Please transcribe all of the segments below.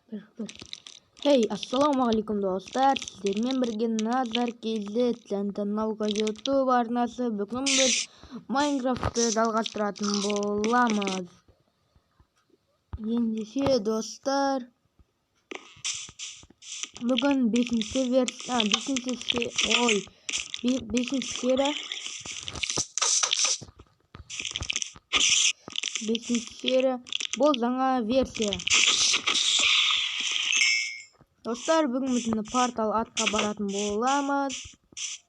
Hey, assalomualaikum dostlar. Sizlerмен birge Nazar KZ Tantanauga YouTube arnасы. Бүгін біз Minecraft'ты жалғастыратын боламыз. Ендеше достар, бүгін 5-ші серия. Бұл жаңа версия. Достар, бүгін біздің портал атқа баратын боламыз.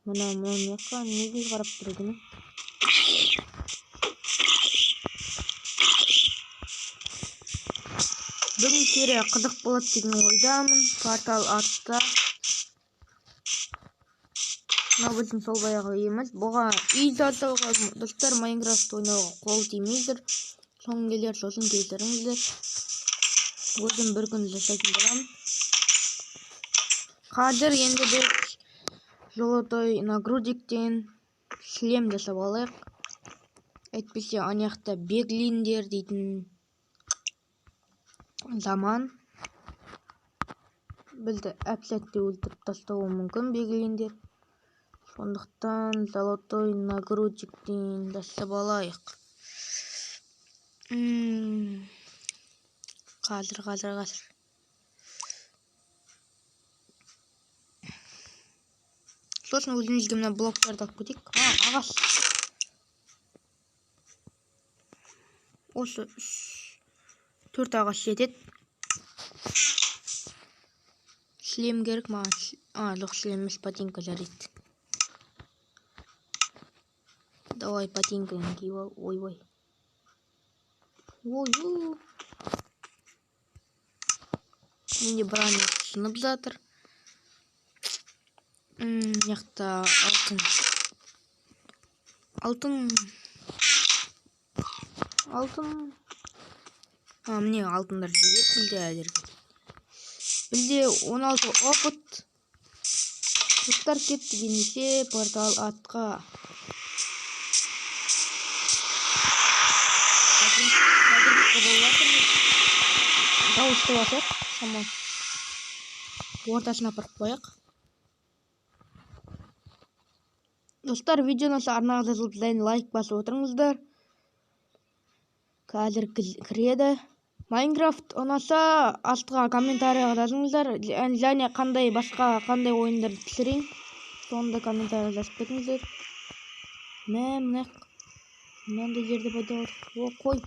Мына мөңеқа неге қарап тұр екен? Бүгін серия қызық болады деген ойдамын. Портал атта. Мына біздің сол баяғы үйіміз. Бұған үй жасауға достар Майнкрафт ойнауға қол тимейді. Соң келер, сосын кесіріңіздер. Өзім бір күн жасайтын боламын. Қазір енді біз золотой нагрудниктен шлем жасап алайық. Әйтпесе анаяқта беглиндер дейтін заман. Бізді әп-сәтте өлтіріп тастауы мүмкін беглиндер. Сондықтан золотой нагрудниктен жасап алайық. Қазір. Сосын өзімізге мына блоктарды алып кетейік. Ағаш. Осы 4 ағаш жетеді. Шлем керек маған. Жоқ, шлем емес, ботинка жарайды. Давай ботинканы киіп ал. Ой. Менде броня сынып жатыр. Яқта алтын. Міне алтындар жетеді бізде 16 опыт. Достар, кеттік ендеше портал атқа. Дауысты басып, шамал. Ортасына апарып қояйық. Достар, видеоны арнаға жазылып дайын лайк басып отырыңыздар. Қазір кіреді. Майнкрафт ұнаса астыға комментарияға жазыңыздар. Және қандай ойындар түсірейін. Сонда комментарияға жазып кетіңіздер. Мынандай жерде пайда болды. Қой.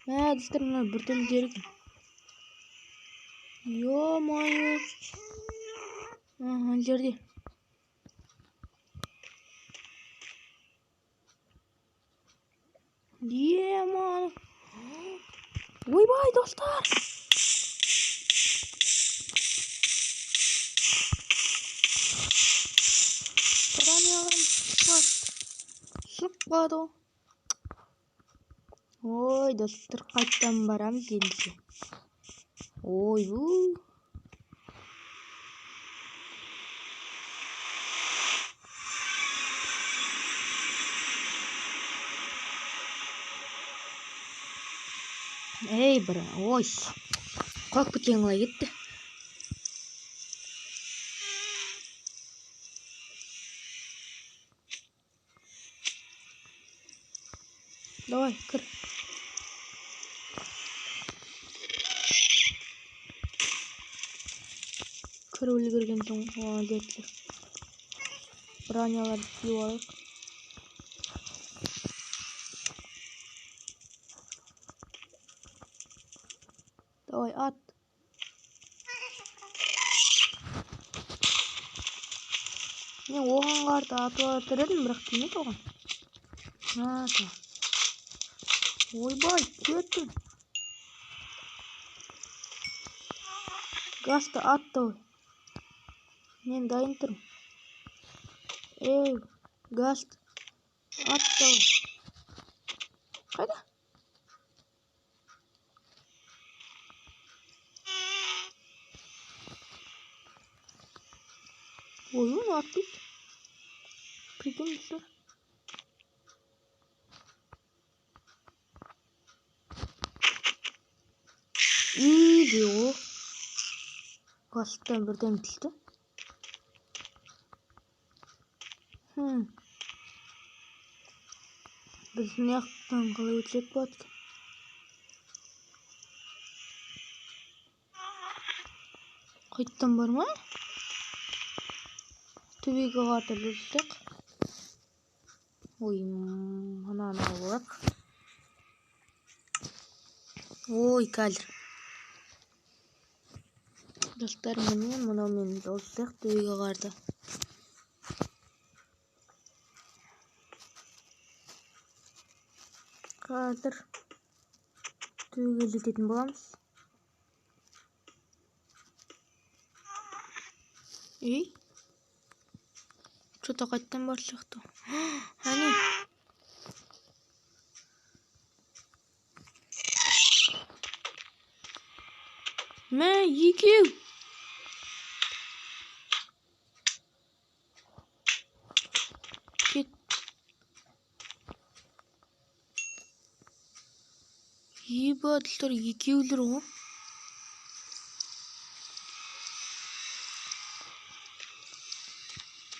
Достар, мына бір түрлі жер екен. Ё-моё. Жерде. Ё-моё. Ойбай, достар. Шықпады. Ой, достар, қайттан барамыз ендеше. Ой. Эй, бра, ой. Қалып кеткен қалай кетті. Давай, кір. Кір өлгерген соң, жетті. Броняларды киіп алайық. Давай, ат. Мен оған қарты атып атыр едім, бірақ тимейді оған. Ойбай, кеттім. Гасты атты. Мен дайын тұрмын. Эй, гаст атты. Қайда? Ой, оны атпайды. Прикинь, достар. Видео. Кастан бірден түсті. Біз не жақтан қалай өтсек болады екен? Қайттан бар ма? Төбеге қарата өтсек. Ой, ананы алып. Ой, қазір. Достар, міне мынаумен өтсек төбеге қарата. Қазір төбеге жететін боламыз. Ей, что-то қайттан бар сияқты. Әне. Мә, екеу. Кет. Ебатлар, екеулер ғой.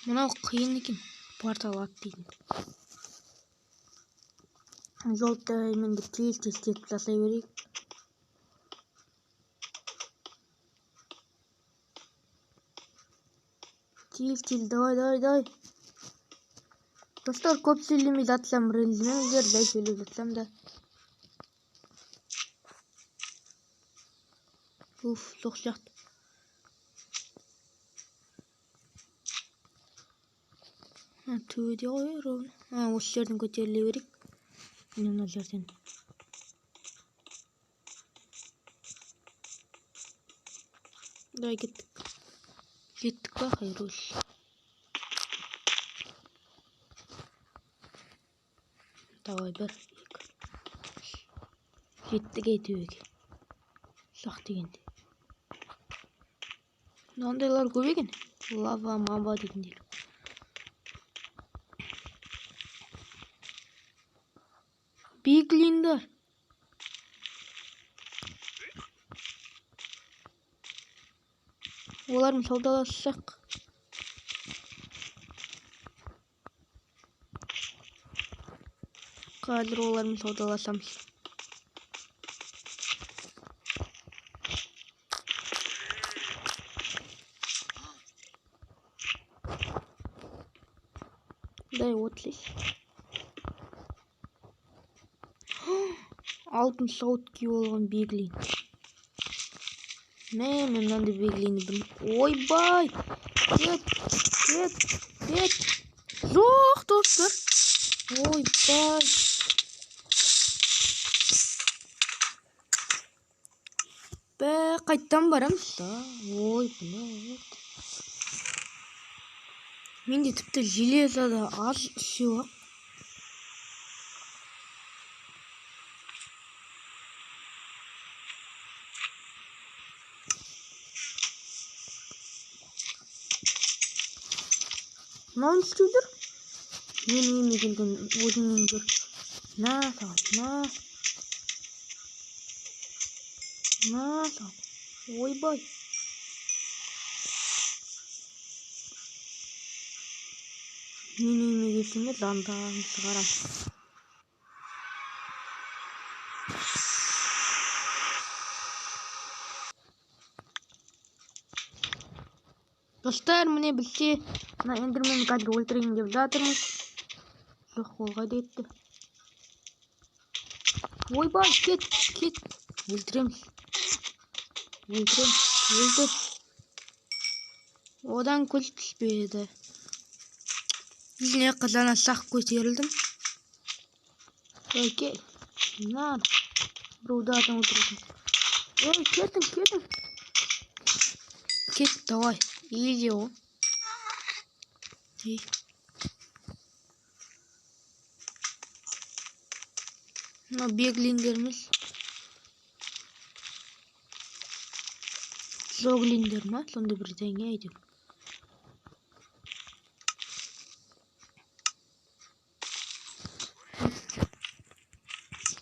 Мынау қиын екен. Портал аттайтын. Желтайменді тез-тез жасай берейік. Тез, давай. Достар, көп сөйлемей жатсам, ренжімеңіздер, жай сөйлеп жатсам да. Уф, жоқ сияқты. Төбеде ғой, ровно. Осы жерден көтеріле берейік. Мына жерден. Давай кеттік. Кеттік па, хайрус. Давай, бір, екі. Кеттік төбеге. Сақ дегенде. Мынандайлар көп екен. Лава, маба дегендер. Биглиндар. Олармен саудалассақ. Қазір олармен саудаласамыз. Дай отлись. Алтын сауыт киіп алған Биглин. Мен мынандай Биглинді білмеймін. Ойбай! Кет! Жоқ, достар! Ойбай! Қайттан барамыз да. Ой, блядь. Менде тіпті железода аз все. Мынауын істеудір. Мен еме келген өзіңнен көр. На, ойбай. Мен еме келсеңдер жандағын шығарам. Достар, міне білсе, мына эндерменді қазір өлтірейін деп жатырмыз. Жоқ, ол қайда кетті? Ойбай, кет. Өлтіреміз. Өлді. Одан көз түспеді. Ізіне қызана сақ көтерілдім. Ой, кел. Нар. Біреуді адам өлтіретін. Ой, кетің. Кет, давай. Иди о. Мына беглиндеріміз. Жоглиндер ма? Сонда бірдеңе әйтеуір.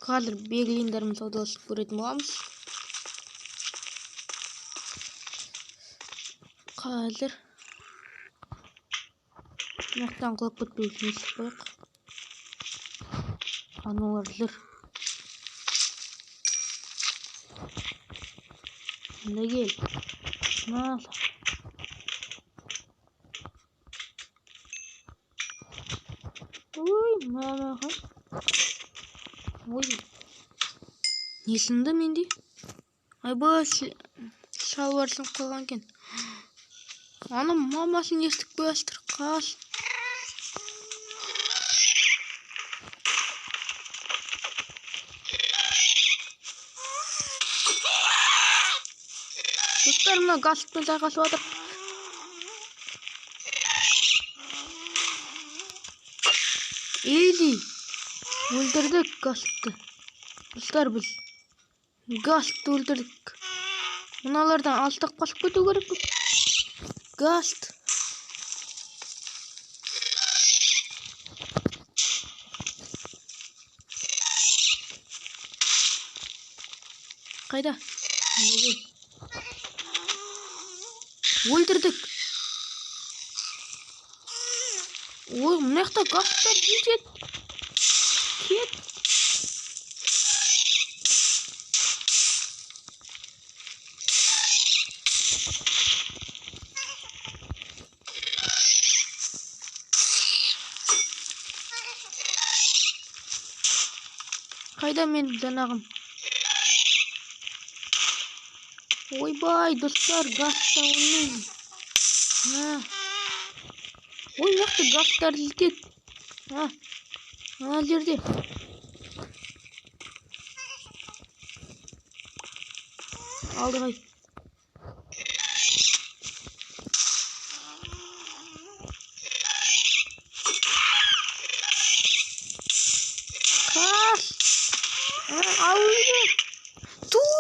Қазір беглиндеріміз саудаласып көретін боламыз. Қазір мынаяқтан құлап кетпеу үшін естіп қояйық. Аналар жүр. Мында кел. Ой, мамаға. Ой. Не сынды менде? Айбай, шалбар сынып қалған екен. Аны мамасын естіп қоястыр. Қас. Достар, мына Гасппен сайқасып жатыр. Иди. Өлтірдік Гаспты. Достар, біз Гаспты өлтірдік. Мыналардан алыстап қашып кету керек. Гаст. Қайда? Өлтірдік. Ой, мына жақта Гасттар жетеді. Кет. Қайда мен жанағым? Ойбай, достар, Гастта ойнайды. Ой, нақты Гасттар жетеді. Ана жерде. Алдығай. Қаш. Ал өлгір.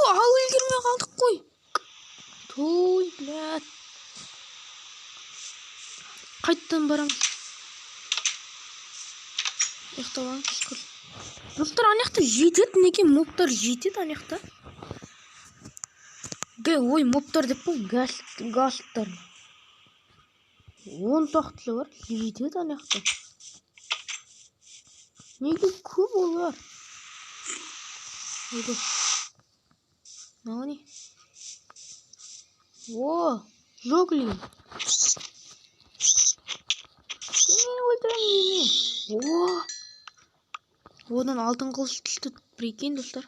Ал өлгірмей қалдық қой. Той, блядь. Қайттан барамыз. Ұйықталған шүкір. Достар, анаяқта жетеді. Неге мобтар жетеді анаяқта? Ой, мобтар деп қой. Гаспттар. 10 тақтылы бар. Жетеді анаяқта. Неге көп олар? Ойды. Мынау не? О, жоглин. Мен өлтіремін. Одан алтын қылыш түсті. Прикинь, достар.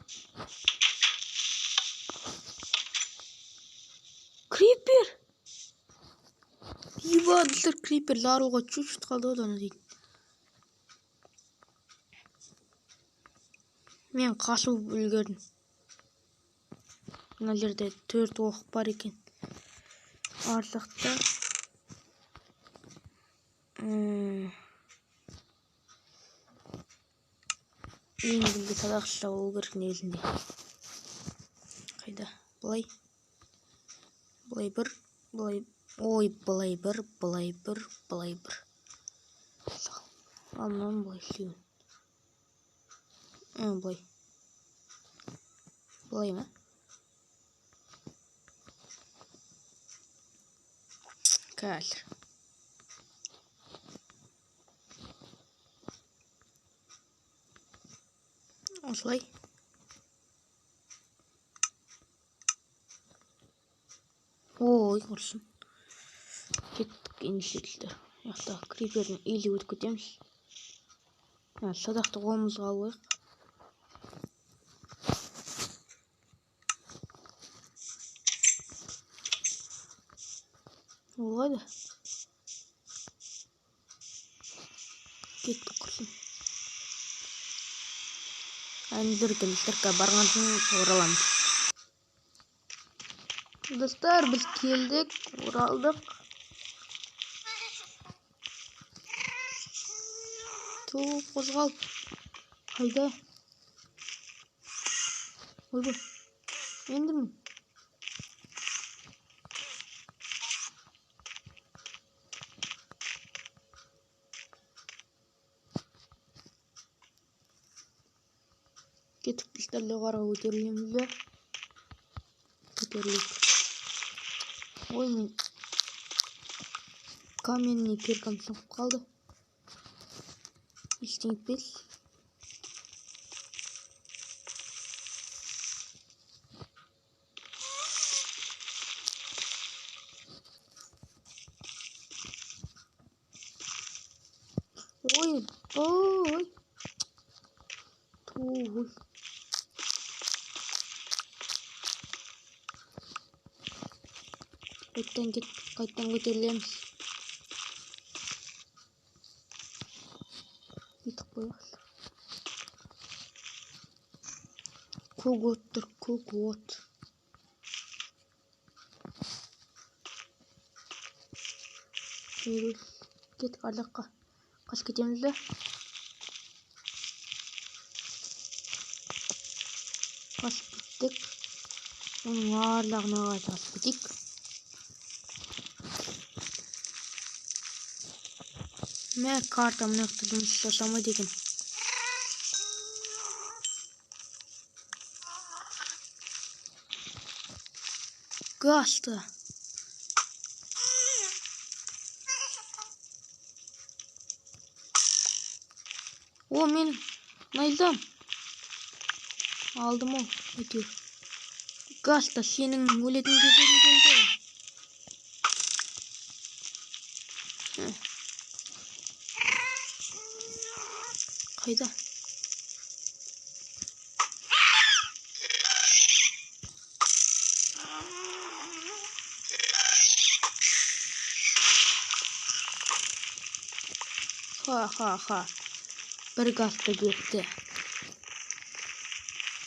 Крипер. Еба, достар, крипер зарылға чуть-чуть қалды одан дейді. Мен қашып үлгердім. Мына жерде 4 оқ бар екен. Арсақта. Ең білді садақшы болу керек негізінде. Қайда? Былай. Былай бір. Ой, былай бір. Ал мынаны былай істеймін. Былай. Былай ма? Қазір. Осылай. Ой, құрсын. Кеттік еншетілдер. Яқта крипердің елі өтіп кетеміз. Садақты қолымызға алайық. Олғайды. Кеттік құрсын. Әндіргілістерге барғансын ораламыз. Достар, біз келдік, оралдық. Қозғал. Қайда? Ойбай. Ендірмін. Кетіп пистолетті қара көтерілеміз бе? Көтерілейік. Ой, мен Каменный киркам шығып қалды. Ештеңе етпес. Ой. Туй. Қайттан көтерілеміз. Бүйтіп қояқшы. Көк тұр, көк от. Кет ардаққа. Қаш кетеміз бе? Қаш кеттік. Оның арлағына қаш кетейік. Мә карта мынақты жұмыс жасамайды екен. Gasты. О, мен найдам. Алдым ол. Өтер. Gasты, сенің өлетін кезегің келді. Қайда? Ха. Бір Gasты кетті.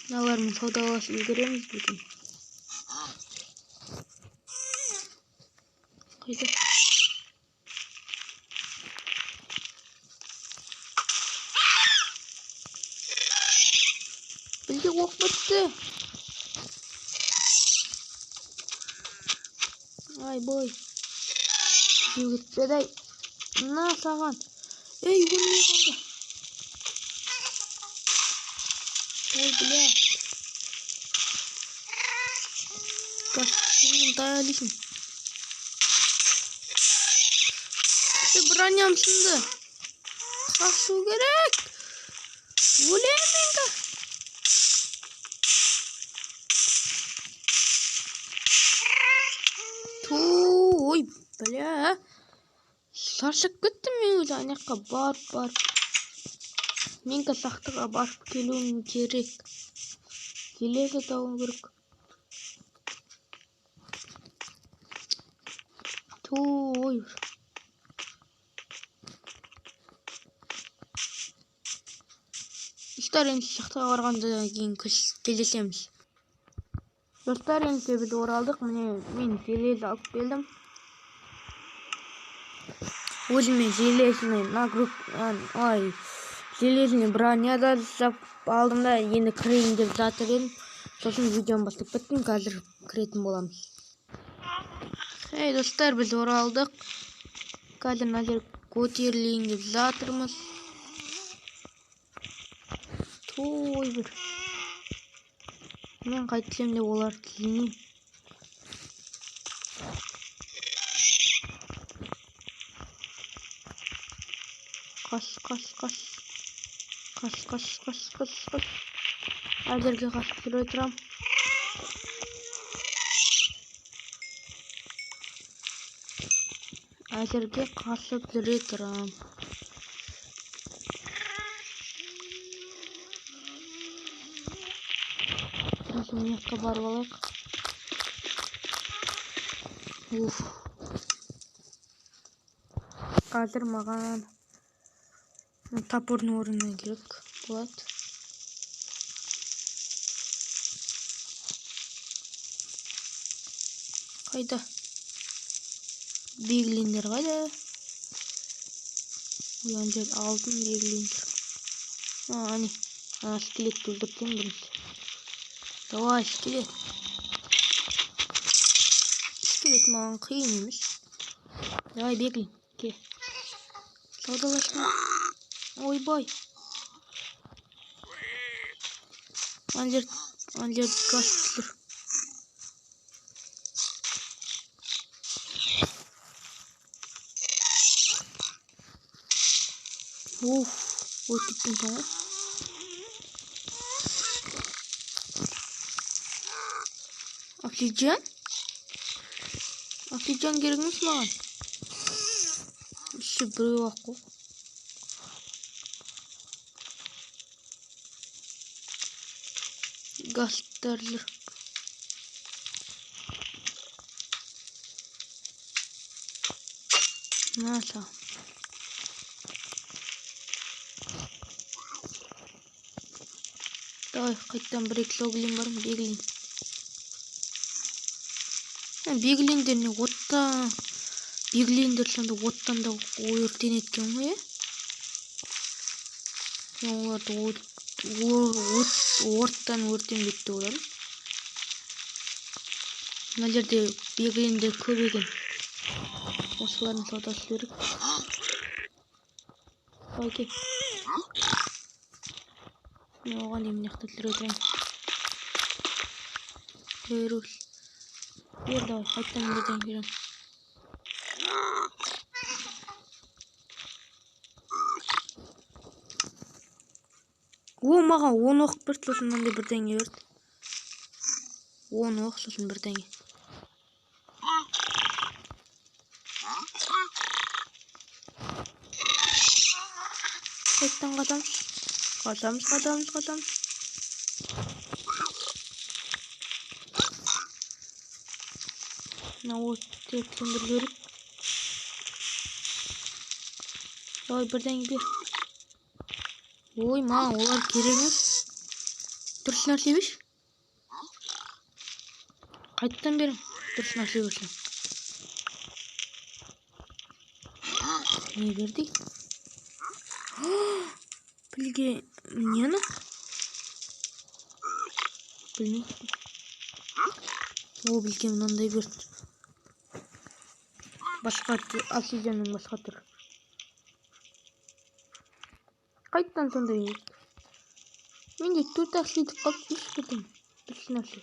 Мыналармен саудаласып үлгереміз бе? Қайда? Білде оқ бітті. Ай бой. Жүгітпеді. На саған. Ей, өлмей қалды. Ой, бля. Сенің даялисың. Броням сынды. Қашу керек. Өлемін. Ой, бля. Шаршап кеттім мен өзі аяққа барып. Мен сақтыға барып келуім керек. Келесі тауым керек. Ой. Достар, енді сақтыға барғанда кейін келесеміз. Достар, енді біз оралдық. Мен железі алып келдім. Өзіме железіне броня да жасап алдым да, енді кірейін деп жатыр едім. Сосын видеоны бастап кеттім, қазір кіретін боламыз. Ей, достар, біз оралдық. Қазір назар көтерілейін деп жатырмыз. Той бір. Мен қайтсем де олар тілінейм. Қаш. Әзірге қашып жүре тұрам. Мекқа барып алайық. Қазір маған топорный орнына керек болады. Қайда? Белгілендер қайда? Ой, алтын белгілендер. Ане, скелетті өлтіртем бірінші. Давай, скелет. Скелет маған қиын емес. Давай, беглин. Ке. Саудалашма. Ойбай. Андер Гастер. Уф, өтіп кеттің ғой. Оклиджан керек емес маған. Іші біреу ақ қой. Гастарлар. Наса. Давай, қайттан бір екі соғылым бар ма? Бегілейін. Бегілейіндер не оттан... Бегілейіндер сонда оттан да өртен еткен ғой, е? Оларды оттан өртен бетті олар. Мына жерде бегілейіндер көп екен. Осылардың саудасы беріп. Байке. Мен оған деймін яқтатылыр өтірем. Беруш. Бер давай, қайттан берден керем. О, маған 10 оқ бір сосын мынандай бірдеңе берді. 10 оқ сосын бірдеңе. Қайттан қатамыз. Мына отты сөндіріп. Давай бірдеңе бер. Ой, маған олар керек емес. Дұрыс нәрсе беш? Қайттан берем. Дұрыс нәрсе берсең. Не берді? Білге... Нені? Білмейді. О, білге мынандай берді. Басқа обсидианның басқа түрі. Қайттан сондай берді. Менде 4 ақ сөйтіп қалып еш бердім. Дұрыс нәрсе.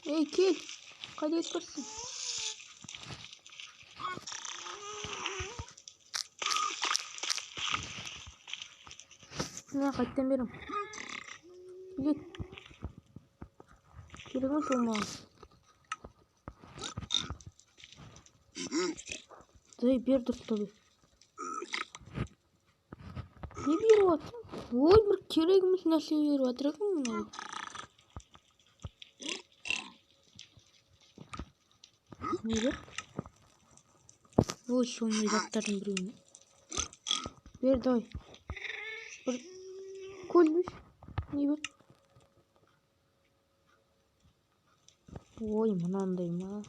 Ей, кел. Қайда етіп барсың? Мына қайттан берем. Кел. Керек емес ол маған. Дай бер дұрыстау бер. Не беріп атыр? Ой, бір керек емес нәрсе беріп атыр екен мынау. Не бер? Ой, сондай заттардың біреуіне. Бер, давай. Бір көлбіш. Не бер? Ой, мынандай ма?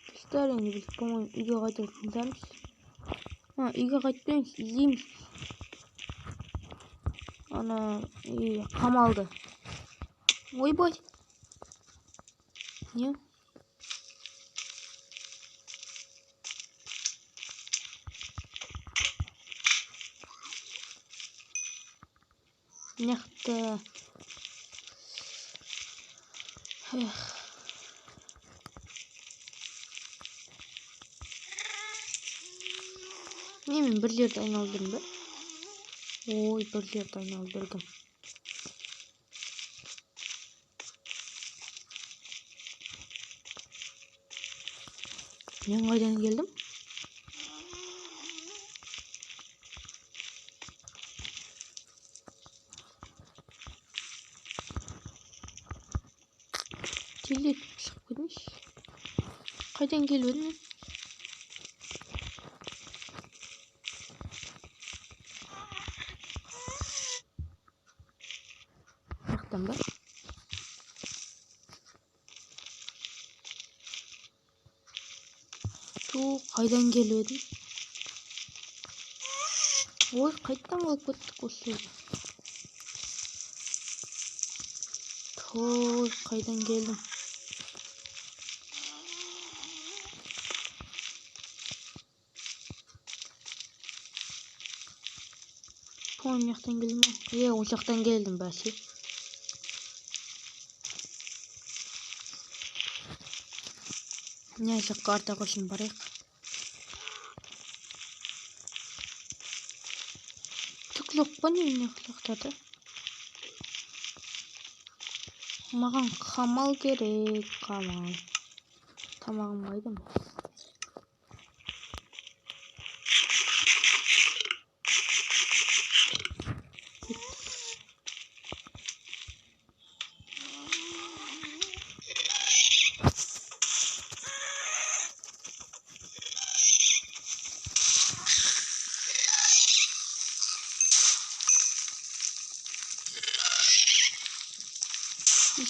Достар енді біз, по-моему, үйге қайтып іздеміз. Үйге қайтпаймыз, іздейміз. Ана, қамалды. Ойбай. Не? Неқті. Не, мен бір жерді айналдырдым ба? Ой, бір жерді айналдырдым. Мен қайдан келдім? Телет шығып кетіңізші. Қайдан келіп едім? Жақтан ба? Қайдан келіп едім? Ой, қайттан қалып кеттік осы. Той, қайдан келдім? Ой, мынаяқтан келдім ау. Ол жақтан келдім бәсе. Мына жаққа арта көшін барайық. Түк жоқ па не мына жақтарда? Маған қамал керек, қамал. Тамағым қайда ма?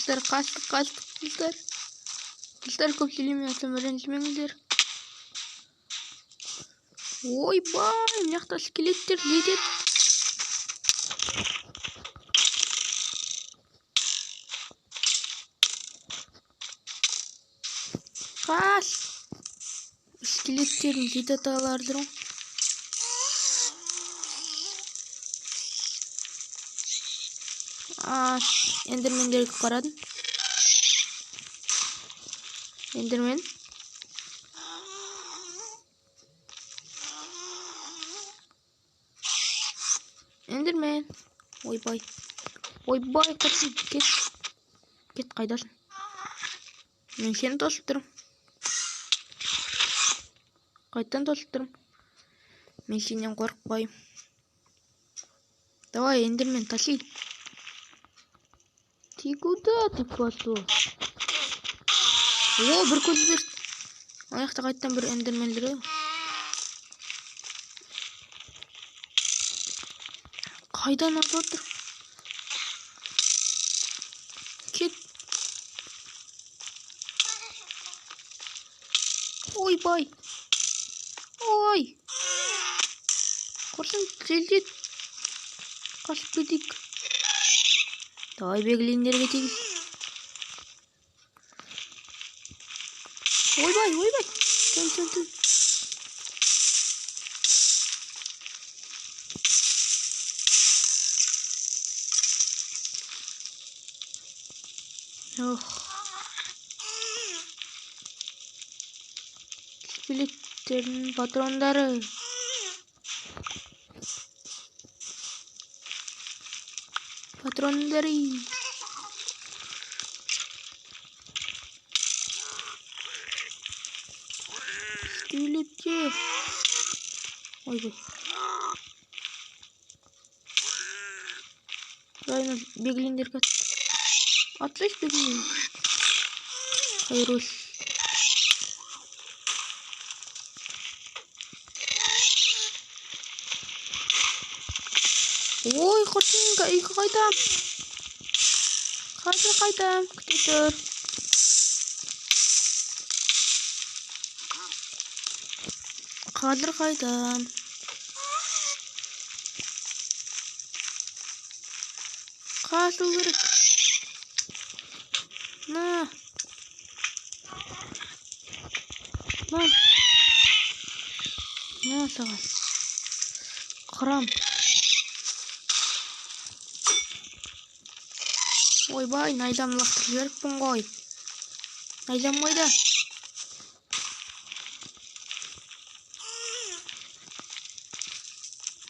Қыздар, қастық, қыздар. Қыздар, көп сөйлемей атам ренжімеңіздер. Ойбай, мына жақта скелеттер жетеді. Қас! Скелеттерін жетеді алардыр. Эндермендерге қарадым. Эндермен. Эндермен. Ойбай. Ойбай, қырсын. Кет, қайдасың? Мен сені тосып тұрмын. Қайттан тосып тұрмын. Мен сенен қорықпаймын. Давай, эндермен, тащи. Ты куда ты пошел? О, бір көз берді. Аяқта қайттан бір эндермендер. Қайдан атып отыр? Кет. Ойбай. Ой. Құрсын желдет. Қашып кетейік. Давай беглендерге тегіз. Ойбай. Түн. Скелеттердің патрондары. Скелеттер. Ойбай. Правильно, беглендер кат. Отлично, беглендер. Хорош. Ой, құрсын, үйге қайтам. Қазір қайтам. Күте тұр. Қазір қайтам. Қашу керек. На саған. Қырам. Ойбай, найзам лақтырып жіберіппін ғой. Найзам қайда?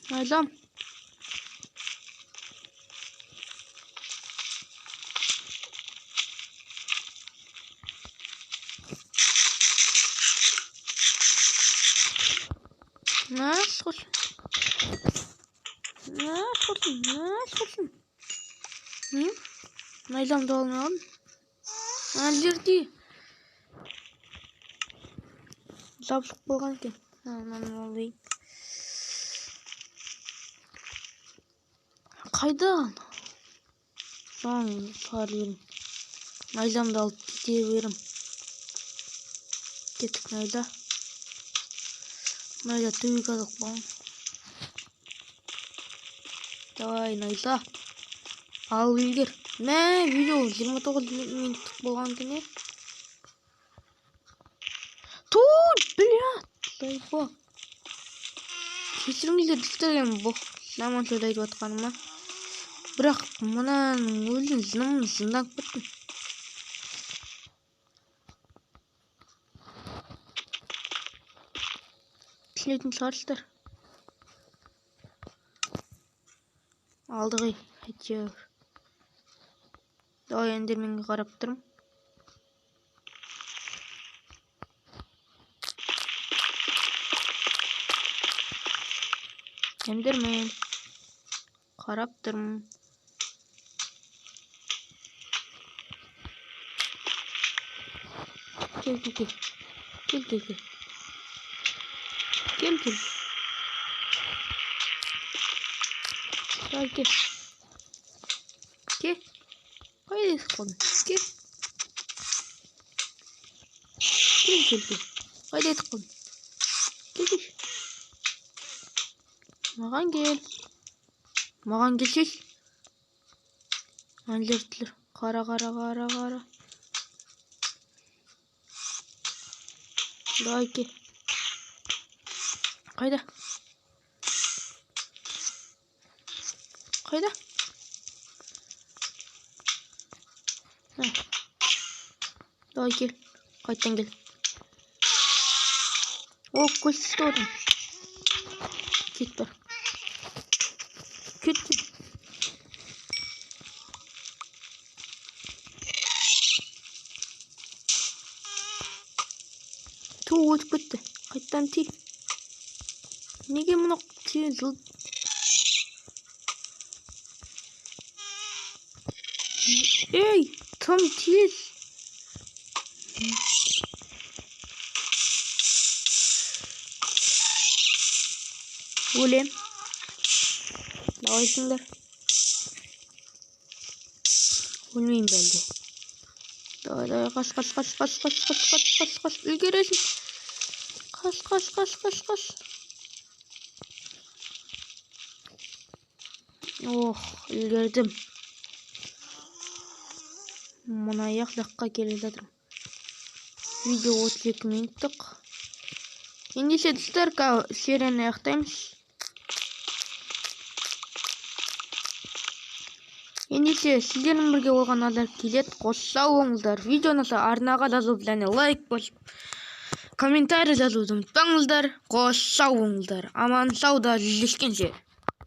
Найзам. Құрсын. Найзамды алмаған. Жерде. Жабшық болған екен. Алайын. Қайдан? Соң шығар берім. Найзамды алып кете берім. Кеттік найза. Найза төбе қазақ болған. Давай, найза. Ал үлгер. Мә, видео 29 минуттық болған екен. Тут, блядь. Кешіріңіздер, діштірген бұл жаман сөз айтып отқаныма. Бірақ мынаның өзін зынданып кеттім. Түсінетін шығарсыздар. Алды ғой, әйтеуір. Давай эндерменге қарап тұрмын. Эндермен қарап тұрмын. Кел. Давай, кел. Қайда қалдың? Кел. Қайда қалдың? Кел. Маған келсеш. Әндер. Қара. Давай, кел. Қайда? Давай, кел. Қайттан кел. О, көшті орын. Кет бар. Кет. Ту өтіп кетті. Қайттан ти. Неге мұны тиен жыл? Ей, тым тез. Өлем. Давайсыңдар. Өлмеймін бәлде. Давай, қаш. Үлгересің. Қаш. Ох, үлгердім. Мына аяқ жаққа келе жатырмын. Видео 32 минуттық. Ендеше достар, серияны аяқтаймыз. Ендеше сіздермен бірге болған адамдар келеді. Қош сау болыңыздар. Видеоны арнаға жазып және лайк басып, комментарий жазуды ұмытпаңыздар. Қош сау болыңыздар. Аман сауда жүздескенше.